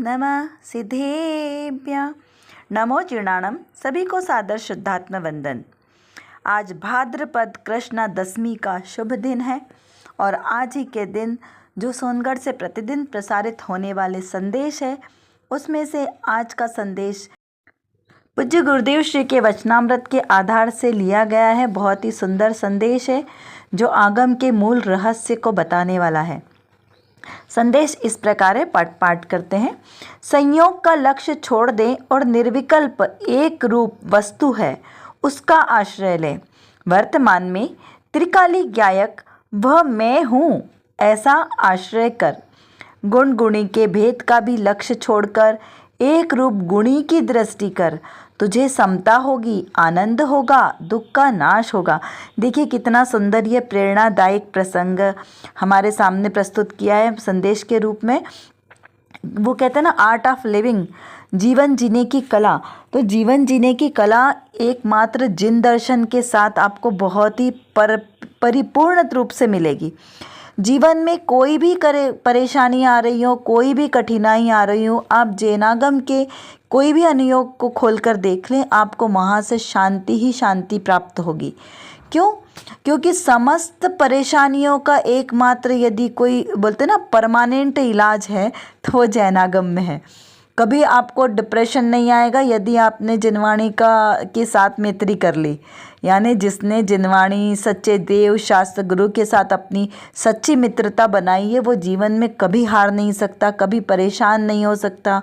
नमः सिद्धेभ्यः। नमो जीर्णाणम। सभी को सादर शुद्धात्म वंदन। आज भाद्रपद कृष्णा दशमी का शुभ दिन है और आज ही के दिन जो सोनगढ़ से प्रतिदिन प्रसारित होने वाले संदेश है उसमें से आज का संदेश पूज्य गुरुदेव श्री के वचनामृत के आधार से लिया गया है। बहुत ही सुंदर संदेश है जो आगम के मूल रहस्य को बताने वाला है। संदेश इस प्रकार है, पाठ करते हैं। संयोग का लक्ष्य छोड़ दें और निर्विकल्प एक रूप वस्तु है उसका आश्रय लें। वर्तमान में त्रिकाली गायक वह मैं हूँ ऐसा आश्रय कर। गुण गुणी के भेद का भी लक्ष्य छोड़कर एक रूप गुणी की दृष्टि कर। तुझे समता होगी, आनंद होगा, दुख का नाश होगा। देखिए कितना सुंदर ये प्रेरणादायक प्रसंग हमारे सामने प्रस्तुत किया है संदेश के रूप में। वो कहते हैं ना, आर्ट ऑफ लिविंग, जीवन जीने की कला। तो जीवन जीने की कला एकमात्र जिन दर्शन के साथ आपको बहुत ही परिपूर्ण रूप से मिलेगी। जीवन में कोई भी परेशानी आ रही हो, कोई भी कठिनाई आ रही हो, आप जैनागम के कोई भी अनुयोग को खोलकर देख लें, आपको वहाँ से शांति ही शांति प्राप्त होगी। क्यों? क्योंकि समस्त परेशानियों का एकमात्र यदि कोई बोलते ना परमानेंट इलाज है तो वो जैनागम में है। कभी आपको डिप्रेशन नहीं आएगा यदि आपने जिनवाणी के साथ मैत्री कर ली। यानी जिसने जिनवाणी सच्चे देव शास्त्र गुरु के साथ अपनी सच्ची मित्रता बनाई है वो जीवन में कभी हार नहीं सकता, कभी परेशान नहीं हो सकता,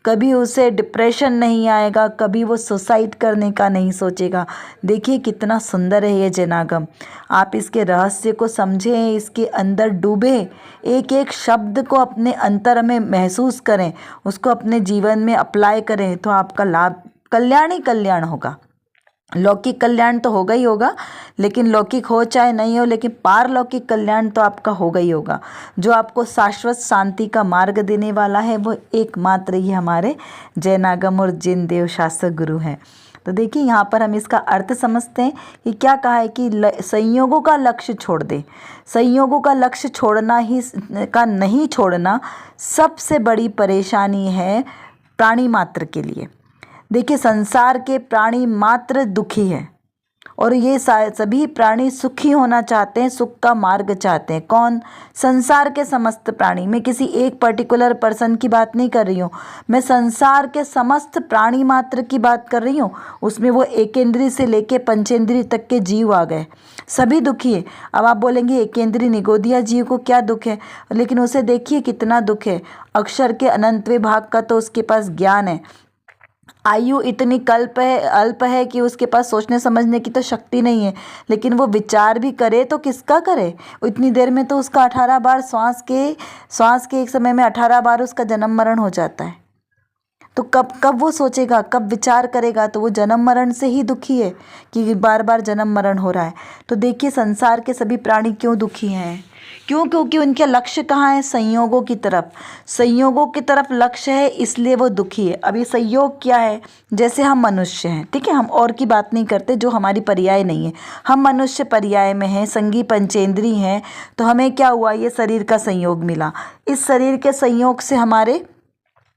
कभी उसे डिप्रेशन नहीं आएगा, कभी वो सुसाइड करने का नहीं सोचेगा। देखिए कितना सुंदर है ये जैनागम। आप इसके रहस्य को समझें, इसके अंदर डूबे, एक एक शब्द को अपने अंतर में महसूस करें, उसको अपने जीवन में अप्लाई करें तो आपका लाभ कल्याण ही कल्याण होगा। लौकिक कल्याण तो होगा ही होगा, लेकिन लौकिक हो चाहे नहीं हो, लेकिन पारलौकिक कल्याण तो आपका होगा ही होगा। जो आपको शाश्वत शांति का मार्ग देने वाला है वो एकमात्र ही हमारे जैनागम और जिन देव शास्त्र गुरु हैं। तो देखिए यहाँ पर हम इसका अर्थ समझते हैं कि क्या कहा है कि संयोगों का लक्ष्य छोड़ दे। संयोगों का लक्ष्य छोड़ना ही का नहीं छोड़ना सबसे बड़ी परेशानी है प्राणी मात्र के लिए। देखिए संसार के प्राणी मात्र दुखी हैं और ये सभी प्राणी सुखी होना चाहते हैं, सुख का मार्ग चाहते हैं। कौन? संसार के समस्त प्राणी। मैं किसी एक पर्टिकुलर पर्सन की बात नहीं कर रही हूँ, मैं संसार के समस्त प्राणी मात्र की बात कर रही हूँ। उसमें वो एकेंद्रीय से लेके पंचेंद्रीय तक के जीव आ गए, सभी दुखी है। अब आप बोलेंगे एकेंद्रीय निगोदिया जीव को क्या दुख है, लेकिन उसे देखिए कितना दुख है। अक्षर के अनंतवें भाग का तो उसके पास ज्ञान है, आयु इतनी अल्प है कि उसके पास सोचने समझने की तो शक्ति नहीं है, लेकिन वो विचार भी करे तो किसका करे। इतनी देर में तो उसका 18 बार श्वास के एक समय में 18 बार उसका जन्म मरण हो जाता है। तो कब वो सोचेगा, कब विचार करेगा? तो वो जन्म मरण से ही दुखी है कि बार बार जन्म मरण हो रहा है। तो देखिए संसार के सभी प्राणी क्यों दुखी हैं? क्यों? क्योंकि उनके लक्ष्य कहाँ है? संयोगों की तरफ। संयोगों की तरफ लक्ष्य है, इसलिए वो दुखी है। अब ये संयोग क्या है? जैसे हम मनुष्य हैं, ठीक है, हम और की बात नहीं करते जो हमारी पर्याय नहीं है। हम मनुष्य पर्याय में हैं, संगी पंचेंद्रीय हैं। तो हमें क्या हुआ? ये शरीर का संयोग मिला। इस शरीर के संयोग से हमारे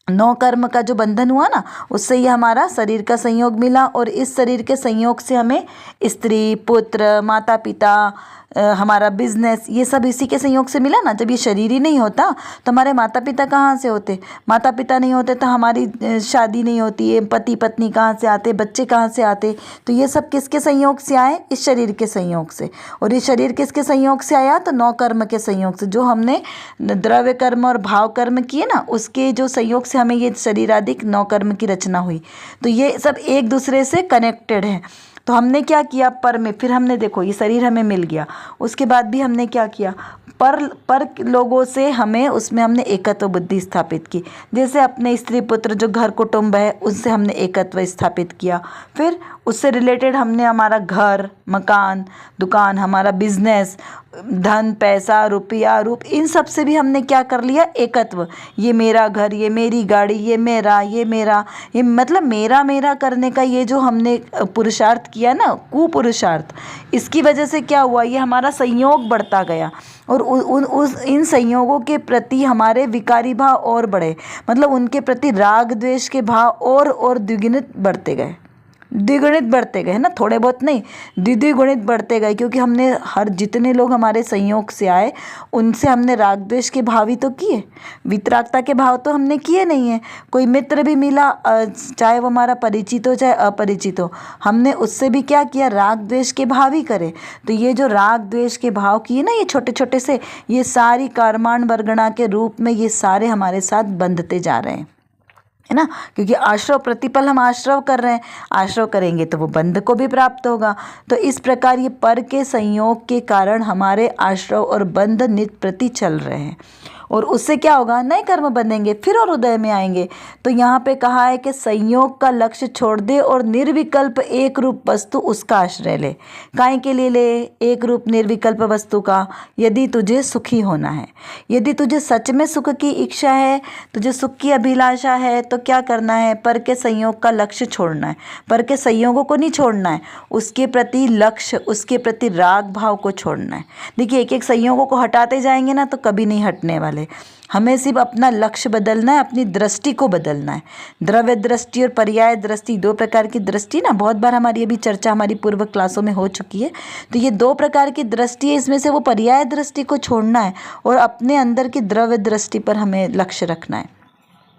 9 कर्म का जो बंधन हुआ ना, उससे ये हमारा शरीर का संयोग मिला। और इस शरीर के संयोग से हमें स्त्री, पुत्र, माता पिता, हमारा बिजनेस, ये सब इसी के संयोग से मिला ना। जब ये शरीर ही नहीं होता तो हमारे माता पिता कहाँ से होते? माता पिता नहीं होते तो हमारी शादी नहीं होती है, पति पत्नी कहाँ से आते, बच्चे कहाँ से आते? तो ये सब किसके संयोग से आए? इस शरीर के संयोग से। और ये शरीर किसके संयोग से आया? तो 9 कर्म के संयोग से, जो हमने द्रव्य कर्म और भाव कर्म किए ना, उसके जो संयोग से हमें ये शरीराधिक 9 कर्म की रचना हुई। तो ये सब एक दूसरे से कनेक्टेड है। तो हमने क्या किया? पर में फिर हमने देखो ये शरीर हमें मिल गया, उसके बाद भी हमने क्या किया? पर लोगों से हमें उसमें हमने एकत्व बुद्धि स्थापित की। जैसे अपने स्त्री पुत्र जो घर कुटुंब है उनसे हमने एकत्व स्थापित किया। फिर उससे रिलेटेड हमने हमारा घर, मकान, दुकान, हमारा बिजनेस, धन, पैसा, रुपया, रूप, इन सब से भी हमने क्या कर लिया, एकत्व। ये मेरा घर, ये मेरी गाड़ी, ये मेरा, ये मतलब मेरा मेरा करने का ये जो हमने पुरुषार्थ किया ना, कुपुरुषार्थ, इसकी वजह से क्या हुआ, ये हमारा संयोग बढ़ता गया और इन संयोगों के प्रति हमारे विकारी भाव और बढ़े, मतलब उनके प्रति राग द्वेष के भाव और द्विगुणित बढ़ते गए, द्विगुणित बढ़ते गए, है ना, थोड़े बहुत नहीं, द्विगुणित बढ़ते गए, क्योंकि हमने जितने लोग हमारे संयोग से आए उनसे हमने राग द्वेष के भाव ही तो किए, वितरागता के भाव तो हमने किए नहीं है। कोई मित्र भी मिला, चाहे वो हमारा परिचित हो चाहे अपरिचित हो, हमने उससे भी क्या किया, राग द्वेष के भाव ही करे। तो ये जो राग द्वेष के भाव किए ना, ये छोटे छोटे से, ये सारी कर्माण वर्गणा के रूप में ये सारे हमारे साथ बंधते जा रहे हैं, है ना, क्योंकि आश्रव प्रतिपल हम आश्रव कर रहे हैं, आश्रव करेंगे तो वो बंध को भी प्राप्त होगा। तो इस प्रकार ये पर के संयोग के कारण हमारे आश्रव और बंध नित प्रति चल रहे हैं और उससे क्या होगा, नए कर्म बनेंगे, फिर और उदय में आएंगे। तो यहाँ पे कहा है कि संयोग का लक्ष्य छोड़ दे और निर्विकल्प एक रूप वस्तु उसका आश्रय ले। काहे के लिए ले, एक रूप निर्विकल्प वस्तु का, यदि तुझे सुखी होना है, यदि तुझे सच में सुख की इच्छा है, तुझे सुख की अभिलाषा है, तो क्या करना है, पर के संयोग का लक्ष्य छोड़ना है, पर के संयोगों को नहीं छोड़ना है, उसके प्रति लक्ष्य, उसके प्रति राग भाव को छोड़ना है। देखिए एक एक संयोगों को हटाते जाएंगे ना तो कभी नहीं हटने वाले। हमें सिर्फ अपना लक्ष्य बदलना है, अपनी दृष्टि को बदलना है। द्रव्य दृष्टि और पर्याय दृष्टि, दो प्रकार की दृष्टि ना, बहुत बार हमारी अभी चर्चा हमारी पूर्व क्लासों में हो चुकी है। तो ये दो प्रकार की दृष्टि है, इसमें से वो पर्याय दृष्टि को छोड़ना है और अपने अंदर की द्रव्य दृष्टि पर हमें लक्ष्य रखना है।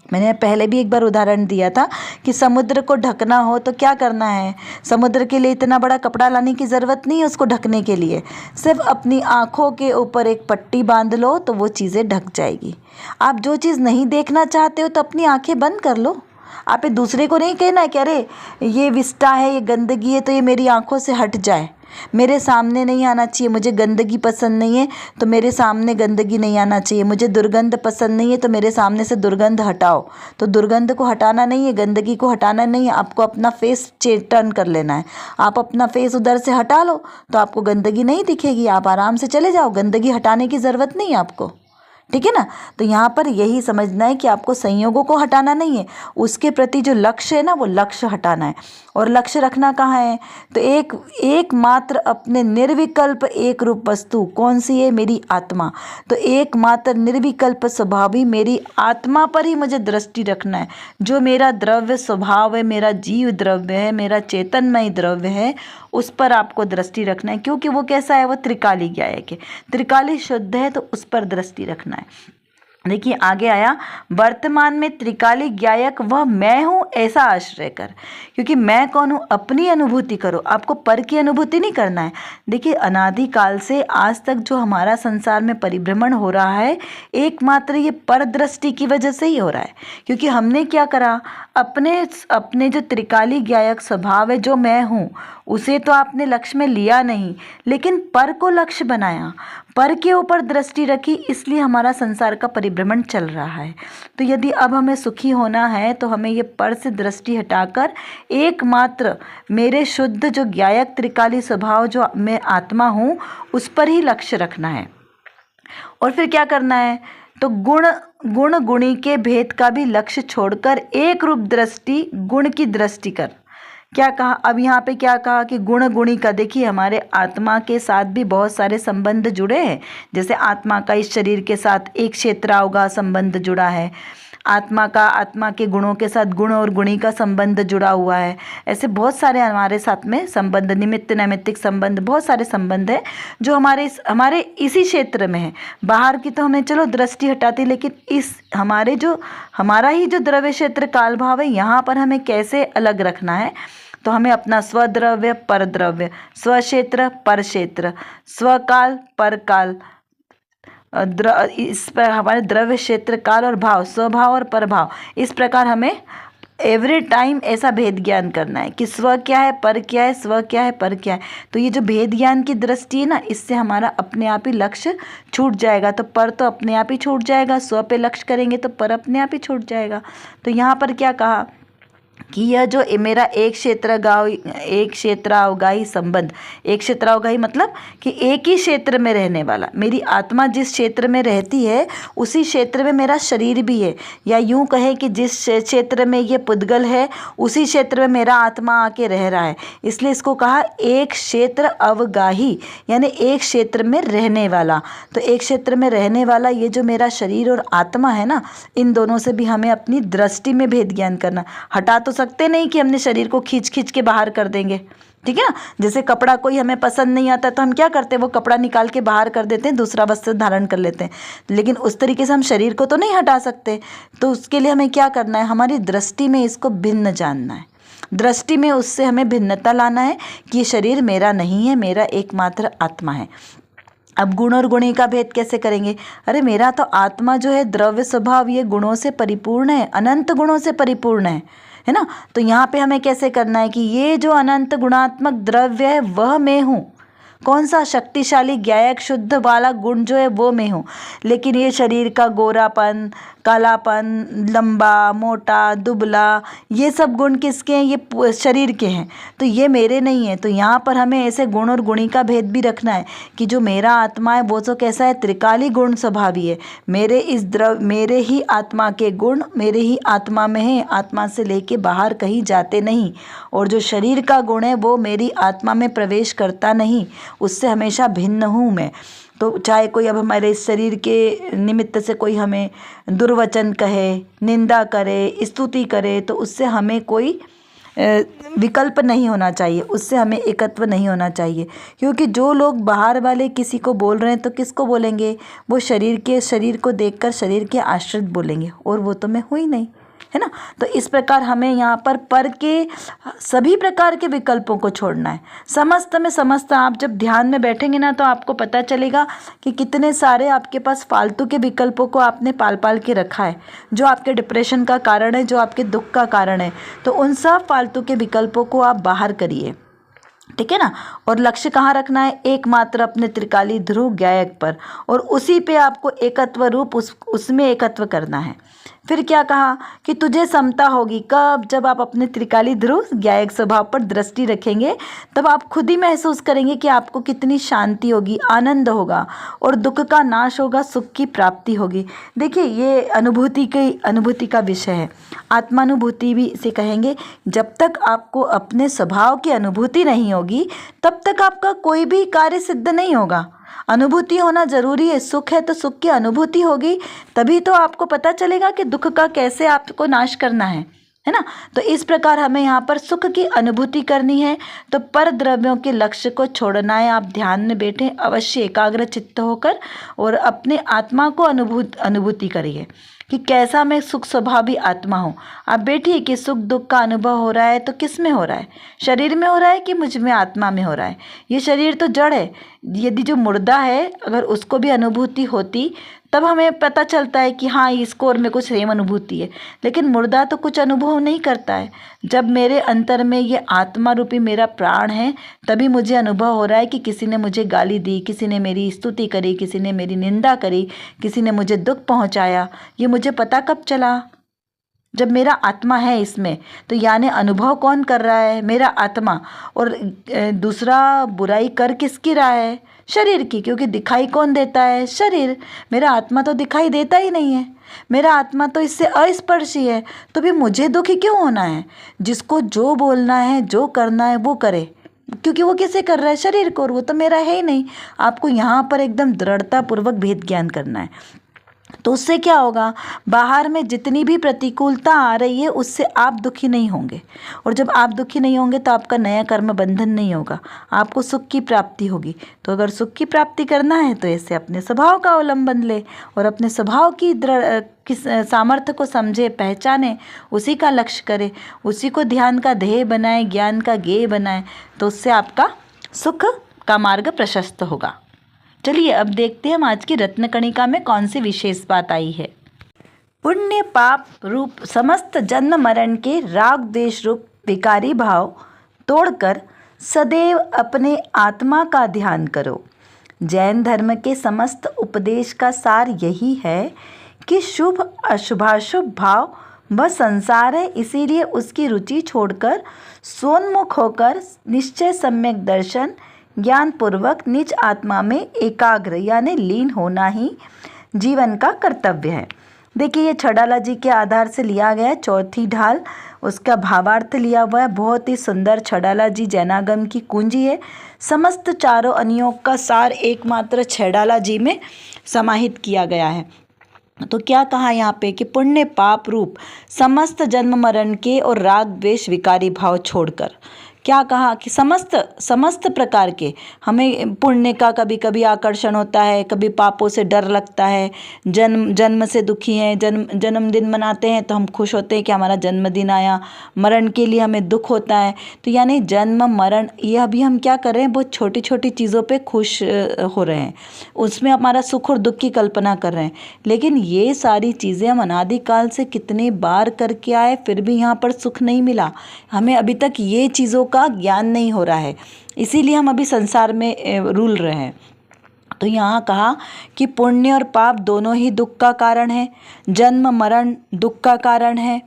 मैंने पहले भी एक बार उदाहरण दिया था कि समुद्र को ढकना हो तो क्या करना है, समुद्र के लिए इतना बड़ा कपड़ा लाने की ज़रूरत नहीं है उसको ढकने के लिए, सिर्फ अपनी आँखों के ऊपर एक पट्टी बांध लो तो वो चीज़ें ढक जाएगी। आप जो चीज़ नहीं देखना चाहते हो तो अपनी आँखें बंद कर लो। आप दूसरे को नहीं कहना कि अरे ये विष्टा है, ये गंदगी है तो ये मेरी आँखों से हट जाए, मेरे सामने नहीं आना चाहिए, मुझे गंदगी पसंद नहीं है तो मेरे सामने गंदगी नहीं आना चाहिए, मुझे दुर्गंध पसंद नहीं है तो मेरे सामने से दुर्गंध हटाओ। तो दुर्गंध को हटाना नहीं है, गंदगी को हटाना नहीं है, आपको अपना फेस टर्न कर लेना है। आप अपना फेस उधर से हटा लो तो आपको गंदगी नहीं दिखेगी, आप आराम से चले जाओ, गंदगी हटाने की ज़रूरत नहीं है आपको, ठीक है ना। तो यहाँ पर यही समझना है कि आपको संयोगों को हटाना नहीं है, उसके प्रति जो लक्ष्य है ना वो लक्ष्य हटाना है। और लक्ष्य रखना कहाँ है, तो एक मात्र अपने निर्विकल्प एक रूप वस्तु, कौन सी है, मेरी आत्मा। तो एक मात्र निर्विकल्प स्वभावी मेरी आत्मा पर ही मुझे दृष्टि रखना है। जो मेरा द्रव्य स्वभाव है, मेरा जीव द्रव्य है, मेरा चेतनमय द्रव्य है, उस पर आपको दृष्टि रखना है, क्योंकि वो कैसा है, वो त्रिकाली ज्ञायक है, त्रिकाली शुद्ध है, तो उस पर दृष्टि रखना है। देखिए आगे आया, वर्तमान में त्रिकाली ज्ञायक वह मैं हूँ ऐसा आश्रय कर। क्योंकि मैं कौन हूँ, अपनी अनुभूति करो, आपको पर की अनुभूति नहीं करना है। देखिए अनादिकाल से आज तक जो हमारा संसार में परिभ्रमण हो रहा है, एकमात्र ये पर दृष्टि की वजह से ही हो रहा है। क्योंकि हमने क्या करा, अपने जो त्रिकाली ज्ञायक स्वभाव है, जो मैं हूँ, उसे तो आपने लक्ष्य में लिया नहीं, लेकिन पर को लक्ष्य बनाया, पर के ऊपर दृष्टि रखी, इसलिए हमारा संसार का परिभ्रमण चल रहा है। तो यदि अब हमें सुखी होना है तो हमें ये पर से दृष्टि हटाकर एकमात्र मेरे शुद्ध जो ज्ञायक त्रिकाली स्वभाव जो मैं आत्मा हूँ उस पर ही लक्ष्य रखना है। और फिर क्या करना है, तो गुण गुणी के भेद का भी लक्ष्य छोड़कर एक रूप दृष्टि, गुण की दृष्टि कर। क्या कहा, अब यहाँ पे क्या कहा कि गुण गुणी का, देखिए हमारे आत्मा के साथ भी बहुत सारे संबंध जुड़े हैं। जैसे आत्मा का इस शरीर के साथ एक क्षेत्रावगा संबंध जुड़ा है, आत्मा के गुणों के साथ गुण और गुणी का संबंध जुड़ा हुआ है। ऐसे बहुत सारे हमारे साथ में संबंध, निमित्त नैमित्तिक संबंध, बहुत सारे संबंध है जो हमारे इसी क्षेत्र में है। बाहर की तो हमें चलो दृष्टि हटाती, लेकिन इस हमारा ही जो द्रव्य क्षेत्र काल भाव है, यहाँ पर हमें कैसे अलग रखना है। तो हमें अपना स्वद्रव्य पर द्रव्य, स्वक्षेत्र पर क्षेत्र, स्वकाल पर काल, इस पर हमारे द्रव्य क्षेत्र काल और भाव, स्वभाव और परभाव, इस प्रकार हमें एवरी टाइम ऐसा भेद ज्ञान करना है कि स्व क्या है, पर क्या है, स्व क्या है, पर क्या है। तो ये जो भेद ज्ञान की दृष्टि है ना, इससे हमारा अपने आप ही लक्ष्य छूट जाएगा। तो पर तो अपने आप ही छूट जाएगा, स्व पे लक्ष्य करेंगे तो पर अपने आप ही छूट जाएगा। तो यहाँ पर क्या कहा कि यह जो मेरा एक क्षेत्रावगाही संबंध, एक क्षेत्रावगाही मतलब कि एक ही क्षेत्र में रहने वाला, मेरी आत्मा जिस क्षेत्र में रहती है उसी क्षेत्र में मेरा शरीर भी है, या यूं कहें कि जिस क्षेत्र में ये पुद्गल है उसी क्षेत्र में मेरा आत्मा आके रह रहा है, इसलिए इसको कहा एक क्षेत्र अवगाही, यानी एक क्षेत्र में रहने वाला। तो एक क्षेत्र में रहने वाला ये जो मेरा शरीर और आत्मा है ना, इन दोनों से भी हमें अपनी दृष्टि में भेद ज्ञान करना। हटा तो सकते नहीं कि हमने शरीर को खींच खींच के बाहर कर देंगे, ठीक है ना। जैसे कपड़ा कोई हमें पसंद नहीं आता तो हम क्या करते हैं, वो कपड़ा निकाल के बाहर कर देते हैं, दूसरा वस्त्र धारण कर लेते हैं, लेकिन उस तरीके से हम शरीर को तो नहीं हटा सकते। तो उसके लिए हमें क्या करना है, हमारी दृष्टि में इसको भिन्न जानना है, दृष्टि में उससे हमें भिन्नता लाना है कि ये शरीर मेरा नहीं है, मेरा एकमात्र आत्मा है। अब गुण और गुणी का भेद कैसे करेंगे, अरे मेरा तो आत्मा जो है द्रव्य स्वभाव ये गुणों से परिपूर्ण है, अनंत गुणों से परिपूर्ण है ना। तो यहाँ पे हमें कैसे करना है कि ये जो अनंत गुणात्मक द्रव्य है वह मैं हूँ, कौन सा शक्तिशाली ज्ञायक शुद्ध वाला गुण जो है वो मैं हूँ, लेकिन ये शरीर का गोरापन, कालापन, लंबा मोटा दुबला, ये सब गुण किसके हैं, ये शरीर के हैं, तो ये मेरे नहीं है। तो यहाँ पर हमें ऐसे गुण और गुणी का भेद भी रखना है कि जो मेरा आत्मा है वो तो कैसा है, त्रिकाली गुण स्वभावी है, मेरे ही आत्मा के गुण मेरे ही आत्मा में है, आत्मा से लेके बाहर कहीं जाते नहीं, और जो शरीर का गुण है वो मेरी आत्मा में प्रवेश करता नहीं, उससे हमेशा भिन्न हूँ मैं। तो चाहे कोई अब हमारे इस शरीर के निमित्त से कोई हमें दुर्वचन कहे, निंदा करे, स्तुति करे, तो उससे हमें कोई विकल्प नहीं होना चाहिए, उससे हमें एकत्व नहीं होना चाहिए, क्योंकि जो लोग बाहर वाले किसी को बोल रहे हैं तो किसको बोलेंगे, वो शरीर को देखकर शरीर के आश्रित बोलेंगे, और वो तो मैं हूँ ही नहीं, है ना। तो इस प्रकार हमें यहाँ पर के सभी प्रकार के विकल्पों को छोड़ना है। समस्त में समस्त, आप जब ध्यान में बैठेंगे ना तो आपको पता चलेगा कि कितने सारे आपके पास फालतू के विकल्पों को आपने पाल के रखा है, जो आपके डिप्रेशन का कारण है, जो आपके दुख का कारण है। तो उन सब फालतू के विकल्पों को आप बाहर करिए, ठीक है ना। और लक्ष्य कहाँ रखना है, एकमात्र अपने त्रिकाली ध्रुव ज्ञायक पर, और उसी पे आपको एकत्व रूप उसमें एकत्व करना है। फिर क्या कहा कि तुझे समता होगी कब, जब आप अपने त्रिकाली ध्रुव ज्ञायक स्वभाव पर दृष्टि रखेंगे, तब आप खुद ही महसूस करेंगे कि आपको कितनी शांति होगी, आनंद होगा, और दुख का नाश होगा, सुख की प्राप्ति होगी। देखिए ये अनुभूति का विषय है, आत्मानुभूति भी इसे कहेंगे। जब तक आपको अपने स्वभाव की अनुभूति नहीं होगी तब तक आपका कोई भी कार्य सिद्ध नहीं होगा। अनुभूति होना जरूरी है, सुख है तो सुख की अनुभूति होगी, तभी तो आपको पता चलेगा कि दुख का कैसे आपको नाश करना है ना। तो इस प्रकार हमें यहाँ पर सुख की अनुभूति करनी है, तो पर द्रव्यों के लक्ष्य को छोड़ना है। आप ध्यान में बैठे अवश्य एकाग्र चित्त होकर और अपने आत्मा को अनुभूति करिए कि कैसा मैं सुख स्वभावी आत्मा हूँ। आप बैठिए कि सुख दुख का अनुभव हो रहा है तो किस में हो रहा है, शरीर में हो रहा है कि मुझ में आत्मा में हो रहा है। ये शरीर तो जड़ है, यदि जो मुर्दा है अगर उसको भी अनुभूति होती तब हमें पता चलता है कि हाँ इसको और मेरे को सेम अनुभूति है, लेकिन मुर्दा तो कुछ अनुभव नहीं करता है। जब मेरे अंतर में ये आत्मा रूपी मेरा प्राण है तभी मुझे अनुभव हो रहा है कि किसी ने मुझे गाली दी, किसी ने मेरी स्तुति करी, किसी ने मेरी निंदा करी, किसी ने मुझे दुख पहुंचाया। ये मुझे पता कब चला, जब मेरा आत्मा है इसमें। तो यानी अनुभव कौन कर रहा है, मेरा आत्मा, और दूसरा बुराई कर किसकी रहा है, शरीर की, क्योंकि दिखाई कौन देता है, शरीर। मेरा आत्मा तो दिखाई देता ही नहीं है, मेरा आत्मा तो इससे अस्पर्शी है, तो भी मुझे दुखी क्यों होना है। जिसको जो बोलना है जो करना है वो करे, क्योंकि वो किसे कर रहा है, शरीर को, और वो तो मेरा है ही नहीं। आपको यहाँ पर एकदम दृढ़ता पूर्वक भेद ज्ञान करना है। तो उससे क्या होगा, बाहर में जितनी भी प्रतिकूलता आ रही है उससे आप दुखी नहीं होंगे, और जब आप दुखी नहीं होंगे तो आपका नया कर्म बंधन नहीं होगा, आपको सुख की प्राप्ति होगी। तो अगर सुख की प्राप्ति करना है तो ऐसे अपने स्वभाव का अवलंबन ले और अपने स्वभाव की सामर्थ्य को समझे, पहचाने, उसी का लक्ष्य करे, उसी को ध्यान का ध्येय बनाए, ज्ञान का गेय बनाए, तो उससे आपका सुख का मार्ग प्रशस्त होगा। चलिए अब देखते हैं हम आज की रत्नकणिका में कौन सी विशेष बात आई है। पुण्य पाप रूप समस्त जन्म मरण के राग द्वेष रूप विकारी भाव तोड़कर सदैव अपने आत्मा का ध्यान करो। जैन धर्म के समस्त उपदेश का सार यही है कि शुभ अशुभाशुभ भाव वह संसार है, इसीलिए उसकी रुचि छोड़कर सोन्मुख होकर निश्चय सम्यक दर्शन ज्ञान पूर्वक निज आत्मा में एकाग्र यानी लीन होना ही जीवन का कर्तव्य है। देखिए, ये छड़ाला जी के आधार से लिया गया है, चौथी ढाल उसका भावार्थ लिया हुआ है। बहुत ही सुंदर छड़ाला जी जैनागम की कुंजी है। समस्त चारों अनुयोग का सार एकमात्र छड़ाला जी में समाहित किया गया है। तो क्या कहा यहाँ पे कि पुण्य पाप रूप समस्त जन्म मरण के और राग द्वेष विकारी भाव छोड़कर, क्या कहा कि समस्त प्रकार के, हमें पुण्य का कभी कभी आकर्षण होता है, कभी पापों से डर लगता है, जन्म से दुखी हैं, जन्मदिन मनाते हैं तो हम खुश होते हैं कि हमारा जन्मदिन आया, मरण के लिए हमें दुख होता है। तो यानी जन्म मरण ये अभी हम क्या कर रहे हैं, बहुत छोटी छोटी चीज़ों पे खुश हो रहे हैं, उसमें हमारा सुख और दुख की कल्पना कर रहे हैं। लेकिन ये सारी चीज़ें हम अनादिकाल से कितने बार करके आए, फिर भी यहाँ पर सुख नहीं मिला, हमें अभी तक ये चीज़ों का ज्ञान नहीं हो रहा है, इसीलिए हम अभी संसार में रूल रहे हैं। तो यहाँ कहा कि पुण्य और पाप दोनों ही दुख का कारण है, जन्म मरण दुख का कारण है,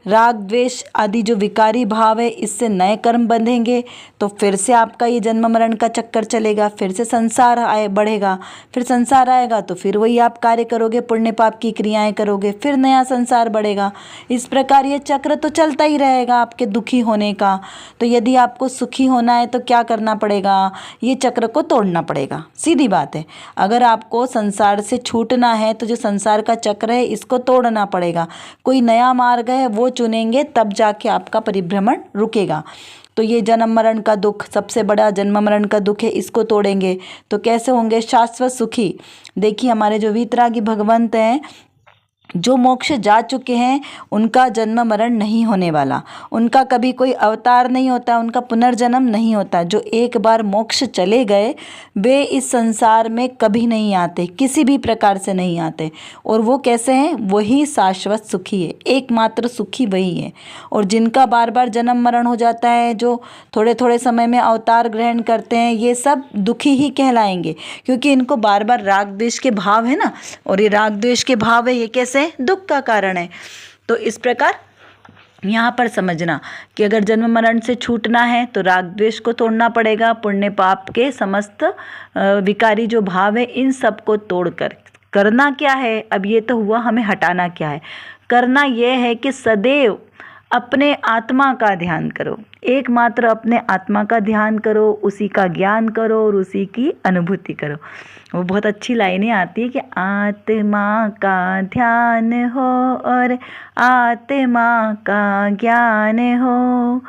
राग द्वेष आदि जो विकारी भाव है इससे नए कर्म बंधेंगे तो फिर से आपका ये जन्म मरण का चक्कर चलेगा, फिर से संसार बढ़ेगा, फिर संसार आएगा तो फिर वही आप कार्य करोगे, पुण्य पाप की क्रियाएं करोगे, फिर नया संसार बढ़ेगा। इस प्रकार ये चक्र तो चलता ही रहेगा आपके दुखी होने का। तो यदि आपको सुखी होना है तो क्या करना पड़ेगा, ये चक्र को तोड़ना पड़ेगा, सीधी बात है। अगर आपको संसार से छूटना है तो जो संसार का चक्र है इसको तोड़ना पड़ेगा, कोई नया मार्ग है वो चुनेंगे तब जाके आपका परिभ्रमण रुकेगा। तो ये जन्म मरण का दुख, सबसे बड़ा जन्म मरण का दुख है, इसको तोड़ेंगे तो कैसे होंगे शाश्वत सुखी। देखिए, हमारे जो वीतरागी भगवंत हैं, जो मोक्ष जा चुके हैं, उनका जन्म मरण नहीं होने वाला, उनका कभी कोई अवतार नहीं होता, उनका पुनर्जन्म नहीं होता। जो एक बार मोक्ष चले गए वे इस संसार में कभी नहीं आते, किसी भी प्रकार से नहीं आते। और वो कैसे हैं, वही शाश्वत सुखी है, एकमात्र सुखी वही है। और जिनका बार बार जन्म मरण हो जाता है, जो थोड़े थोड़े समय में अवतार ग्रहण करते हैं, ये सब दुखी ही कहलाएंगे, क्योंकि इनको बार बार राग द्वेष के भाव है ना, और ये राग द्वेष के भाव है, ये कैसे दुख का कारण है। तो इस प्रकार यहाँ पर समझना कि अगर जन्म मरण से छूटना है तो राग द्वेष को तोड़ना पड़ेगा, पुण्य पाप के समस्त विकारी जो भाव है इन सब को तोड़कर करना क्या है। अब ये तो हुआ, हमें हटाना क्या है। करना यह है कि सदैव अपने आत्मा का ध्यान करो, एकमात्र अपने आत्मा का ध्यान करो, उसी का ज्ञान करो और उसी की अनुभूति करो। वो बहुत अच्छी लाइनें आती है कि आत्मा का ध्यान हो और आत्मा का ज्ञान हो,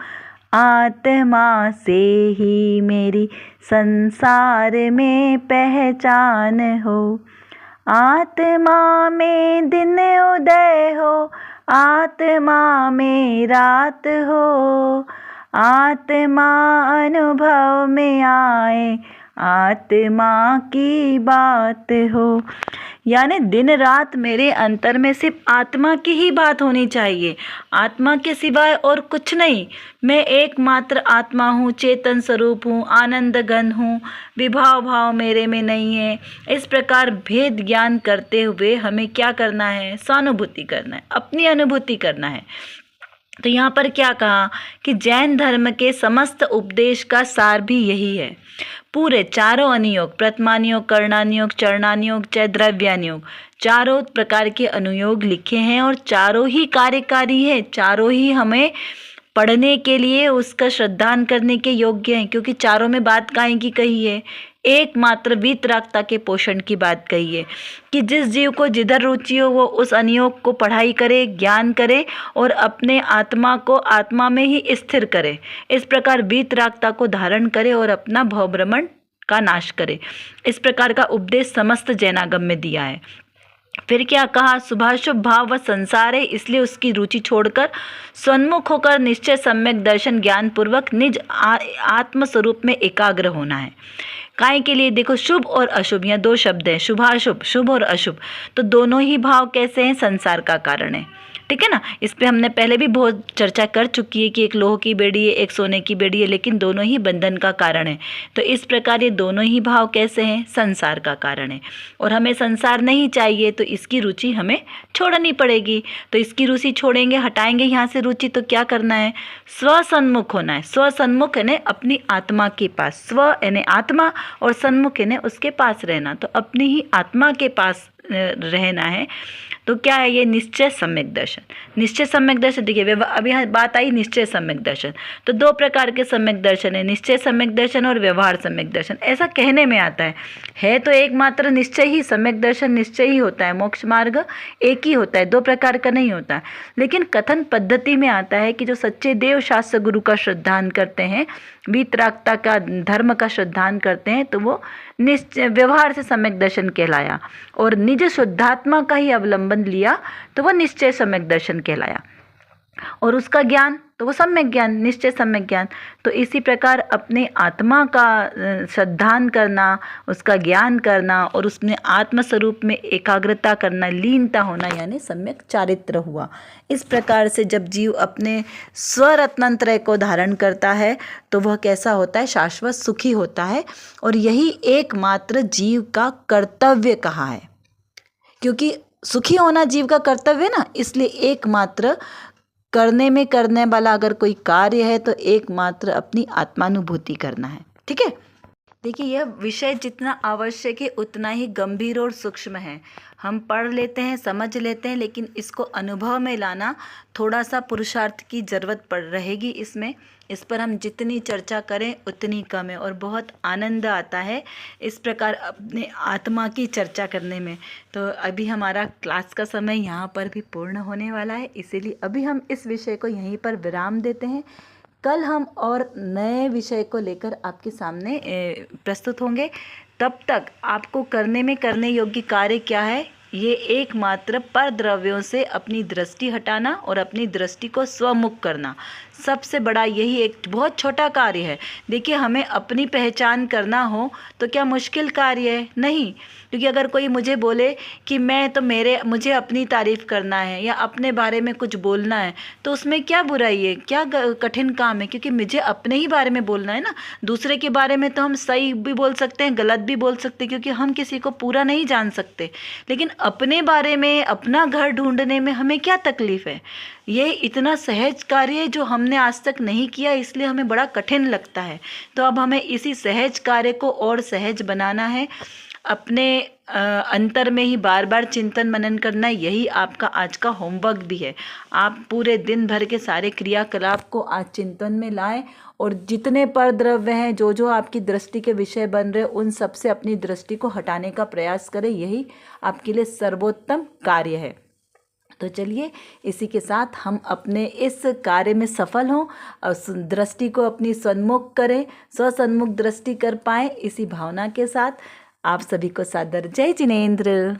आत्मा से ही मेरी संसार में पहचान हो, आत्मा में दिन उदय हो, आत्मा में रात हो, आत्मा अनुभव में आए, आत्मा की बात हो। यानी दिन रात मेरे अंतर में सिर्फ आत्मा की ही बात होनी चाहिए, आत्मा के सिवाय और कुछ नहीं। मैं एकमात्र आत्मा हूँ, चेतन स्वरूप हूँ, आनंद घन हूँ, विभाव भाव मेरे में नहीं है। इस प्रकार भेद ज्ञान करते हुए हमें क्या करना है, स्वानुभूति करना है, अपनी अनुभूति करना है। तो यहाँ पर क्या कहा कि जैन धर्म के समस्त उपदेश का सार भी यही है। पूरे चारों अनुयोग, प्रथमानुयोग, कर्णानुयोग, चरणानुयोग, द्रव्यानुयोग, चारों प्रकार के अनुयोग लिखे हैं और चारों ही कार्यकारी है, चारों ही हमें पढ़ने के लिए, उसका श्रद्धान करने के योग्य हैं। क्योंकि चारों में बात काहे की कही है, एकमात्र वीतरागता के पोषण की बात कही है कि जिस जीव को जिधर रुचि हो वो उस अनुयोग को पढ़ाई करे, ज्ञान करे और अपने आत्मा को आत्मा में ही स्थिर करे। इस प्रकार वीतरागता को धारण करे और अपना भवभ्रमण का नाश करे। इस प्रकार का उपदेश समस्त जैनागम में दिया है। फिर क्या कहा, शुभाशुभ भाव व संसार है, इसलिए उसकी रुचि छोड़कर स्वन्मुख होकर निश्चय सम्यक दर्शन ज्ञान पूर्वक निज आत्म स्वरूप में एकाग्र होना है। काय के लिए, देखो शुभ और अशुभ, यहाँ दो शब्द हैं, शुभाशुभ, शुभ और अशुभ, तो दोनों ही भाव कैसे हैं, संसार का कारण है। ठीक है ना, इस पे हमने पहले भी बहुत चर्चा कर चुकी है कि एक लोह की बेड़ी है, एक सोने की बेड़ी है, लेकिन दोनों ही बंधन का कारण है। तो इस प्रकार ये दोनों ही भाव कैसे हैं, संसार का कारण है। और हमें संसार नहीं चाहिए तो इसकी रुचि हमें छोड़नी पड़ेगी। तो इसकी रुचि छोड़ेंगे, हटाएंगे यहाँ से रुचि, तो क्या करना है, स्वसन्मुख होना है। स्वसन्मुख यानी अपनी आत्मा के पास, स्व यानी आत्मा और सन्मुख यानी उसके पास रहना, तो अपनी ही आत्मा के पास रहना है। तो क्या है ये, निश्चय सम्यक दर्शन। निश्चय सम्यक दर्शन, देखिए अभी यहाँ बात आई निश्चय सम्यक दर्शन, तो दो प्रकार के सम्यक दर्शन है, निश्चय सम्यक दर्शन और व्यवहार सम्यक दर्शन। ऐसा कहने में आता है तो एकमात्र निश्चय ही, सम्यक दर्शन निश्चय ही होता है, मोक्ष मार्ग एक ही होता है, दो प्रकार का नहीं होता है। लेकिन कथन पद्धति में आता है कि जो सच्चे देव शास्त्र गुरु का श्रद्धान करते हैं, वीतरागता का, धर्म का श्रद्धान करते हैं, तो वो निश्चय व्यवहार से सम्यक दर्शन कहलाया, और निज शुद्धात्मा का ही अवलंबन लिया तो वह निश्चय सम्यक दर्शन कहलाया, और उसका ज्ञान तो वो सम्यक ज्ञान, निश्चय सम्यक ज्ञान। तो इसी प्रकार अपने आत्मा का श्रद्धान करना, उसका ज्ञान करना और उसमें आत्मस्वरूप में एकाग्रता करना, लीनता होना, यानी सम्यक चारित्र हुआ। इस प्रकार से जब जीव अपने स्वरत्नत्रय को धारण करता है तो वह कैसा होता है, शाश्वत सुखी होता है। और यही एकमात्र जीव का कर्तव्य कहा है, क्योंकि सुखी होना जीव का कर्तव्य ना, इसलिए एकमात्र करने वाला अगर कोई कार्य है तो एकमात्र अपनी आत्मानुभूति करना है। ठीक है, देखिए यह विषय जितना आवश्यक है उतना ही गंभीर और सूक्ष्म है। हम पढ़ लेते हैं, समझ लेते हैं, लेकिन इसको अनुभव में लाना थोड़ा सा पुरुषार्थ की ज़रूरत पड़ रहेगी इसमें। इस पर हम जितनी चर्चा करें उतनी कम है, और बहुत आनंद आता है इस प्रकार अपने आत्मा की चर्चा करने में। तो अभी हमारा क्लास का समय यहाँ पर भी पूर्ण होने वाला है, इसीलिए अभी हम इस विषय को यहीं पर विराम देते हैं। कल हम और नए विषय को लेकर आपके सामने प्रस्तुत होंगे। तब तक आपको करने योग्य कार्य क्या है, ये एकमात्र पर द्रव्यों से अपनी दृष्टि हटाना और अपनी दृष्टि को स्वमुख करना, सबसे बड़ा यही एक बहुत छोटा कार्य है। देखिए हमें अपनी पहचान करना हो तो क्या मुश्किल कार्य है, नहीं। क्योंकि अगर कोई मुझे बोले कि मुझे अपनी तारीफ़ करना है या अपने बारे में कुछ बोलना है, तो उसमें क्या बुराई है, क्या कठिन काम है, क्योंकि मुझे अपने ही बारे में बोलना है ना। दूसरे के बारे में तो हम सही भी बोल सकते हैं, गलत भी बोल सकते हैं, क्योंकि हम किसी को पूरा नहीं जान सकते। लेकिन अपने बारे में, अपना घर ढूंढने में हमें क्या तकलीफ़ है। ये इतना सहज कार्य है जो हमने आज तक नहीं किया, इसलिए हमें बड़ा कठिन लगता है। तो अब हमें इसी सहज कार्य को और सहज बनाना है, अपने अंतर में ही बार बार चिंतन मनन करना, यही आपका आज का होमवर्क भी है। आप पूरे दिन भर के सारे क्रियाकलाप को आज चिंतन में लाएं, और जितने पर द्रव्य हैं, जो जो आपकी दृष्टि के विषय बन रहे, उन सब से अपनी दृष्टि को हटाने का प्रयास करें, यही आपके लिए सर्वोत्तम कार्य है। तो चलिए इसी के साथ हम अपने इस कार्य में सफल हों और दृष्टि को अपनी सन्मुख करें, स्वसन्मुख दृष्टि कर पाएँ, इसी भावना के साथ आप सभी को सादर जय जिनेंद्र।